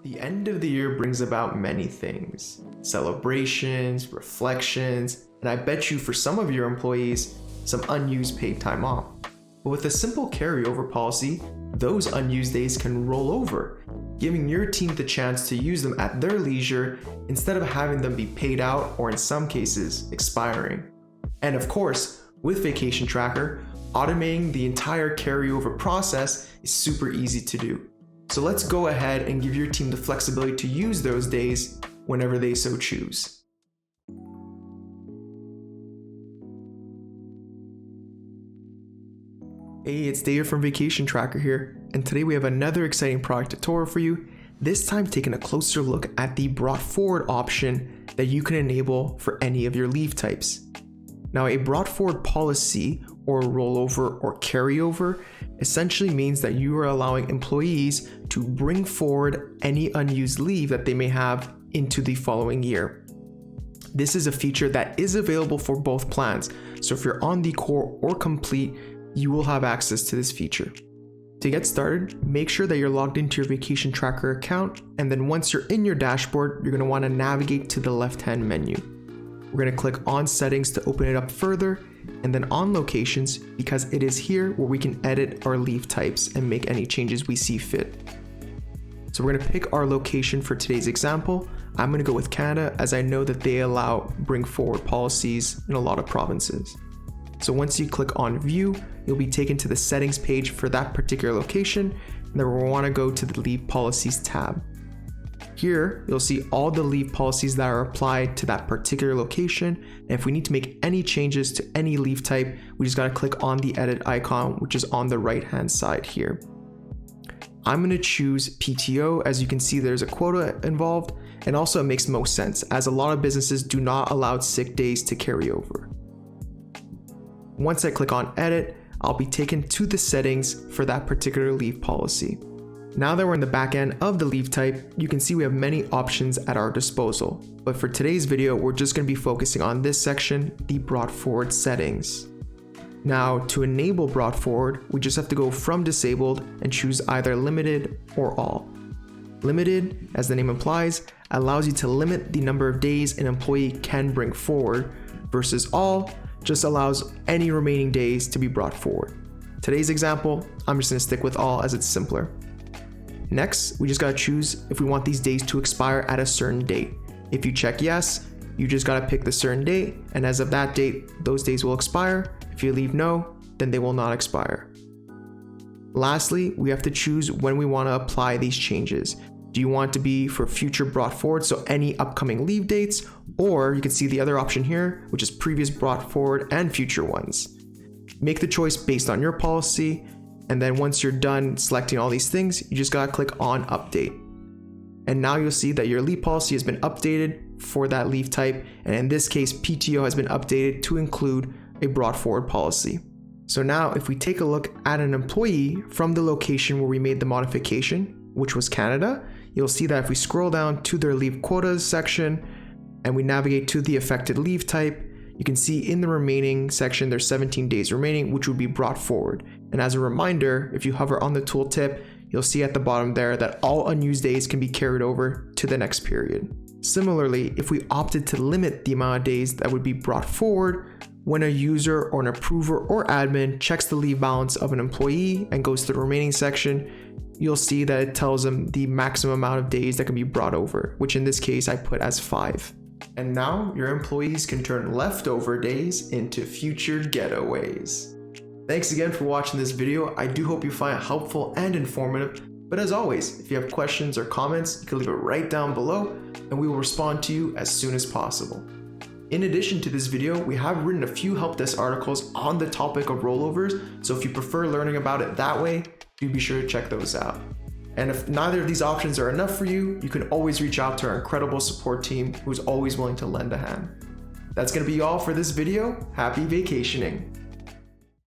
The end of the year brings about many things: celebrations, reflections, and I bet you for some of your employees, some unused paid time off. But with a simple carryover policy, those unused days can roll over, giving your team the chance to use them at their leisure instead of having them be paid out or in some cases expiring. And of course, with Vacation Tracker, automating the entire carryover process is super easy to do. So let's go ahead and give your team the flexibility to use those days whenever they so choose. Hey, it's David from Vacation Tracker here, and today we have another exciting product tutorial for you, this time taking a closer look at the brought forward option that you can enable for any of your leave types. Now, a brought forward policy or rollover or carryover essentially means that you are allowing employees to bring forward any unused leave that they may have into the following year. This is a feature that is available for both plans, so if you're on the core or complete, you will have access to this feature. To get started, make sure that you're logged into your Vacation Tracker account, and then once you're in your dashboard, you're going to want to navigate to the left-hand menu. We're going to click on Settings to open it up further, and then on Locations, because it is here where we can edit our leave types and make any changes we see fit. So we're going to pick our location for today's example. I'm going to go with Canada, as I know that they allow bring forward policies in a lot of provinces. So once you click on View, you'll be taken to the settings page for that particular location, and then we'll want to go to the Leave Policies tab. Here, you'll see all the leave policies that are applied to that particular location, and if we need to make any changes to any leave type, we just got to click on the edit icon, which is on the right hand side here. I'm going to choose PTO. As you can see, there's a quota involved, and also it makes most sense as a lot of businesses do not allow sick days to carry over. Once I click on edit, I'll be taken to the settings for that particular leave policy. Now that we're in the back end of the leave type, you can see we have many options at our disposal. But for today's video, we're just going to be focusing on this section, the brought forward settings. Now, to enable brought forward, we just have to go from disabled and choose either limited or all. Limited, as the name implies, allows you to limit the number of days an employee can bring forward, versus all just allows any remaining days to be brought forward. Today's example, I'm just going to stick with all as it's simpler. Next, we just got to choose if we want these days to expire at a certain date. If you check yes, you just got to pick the certain date, and as of that date, those days will expire. If you leave no, then they will not expire. Lastly, we have to choose when we want to apply these changes. Do you want it to be for future brought forward, so any upcoming leave dates, or you can see the other option here, which is previous brought forward and future ones. Make the choice based on your policy, and then once you're done selecting all these things, you just gotta click on update. And now you'll see that your leave policy has been updated for that leave type, and in this case, PTO has been updated to include a brought forward policy. So now if we take a look at an employee from the location where we made the modification, which was Canada, you'll see that if we scroll down to their leave quotas section and we navigate to the affected leave type, you can see in the remaining section there's 17 days remaining, which would be brought forward. And as a reminder, if you hover on the tooltip, you'll see at the bottom there that all unused days can be carried over to the next period. Similarly, if we opted to limit the amount of days that would be brought forward, when a user or an approver or admin checks the leave balance of an employee and goes to the remaining section, you'll see that it tells them the maximum amount of days that can be brought over, which in this case I put as 5. And now your employees can turn leftover days into future getaways. Thanks again for watching this video. I do hope you find it helpful and informative. But as always, if you have questions or comments, you can leave it right down below and we will respond to you as soon as possible. In addition to this video, we have written a few help desk articles on the topic of rollovers, so if you prefer learning about it that way, do be sure to check those out. And if neither of these options are enough for you, you can always reach out to our incredible support team who's always willing to lend a hand. That's going to be all for this video. Happy vacationing!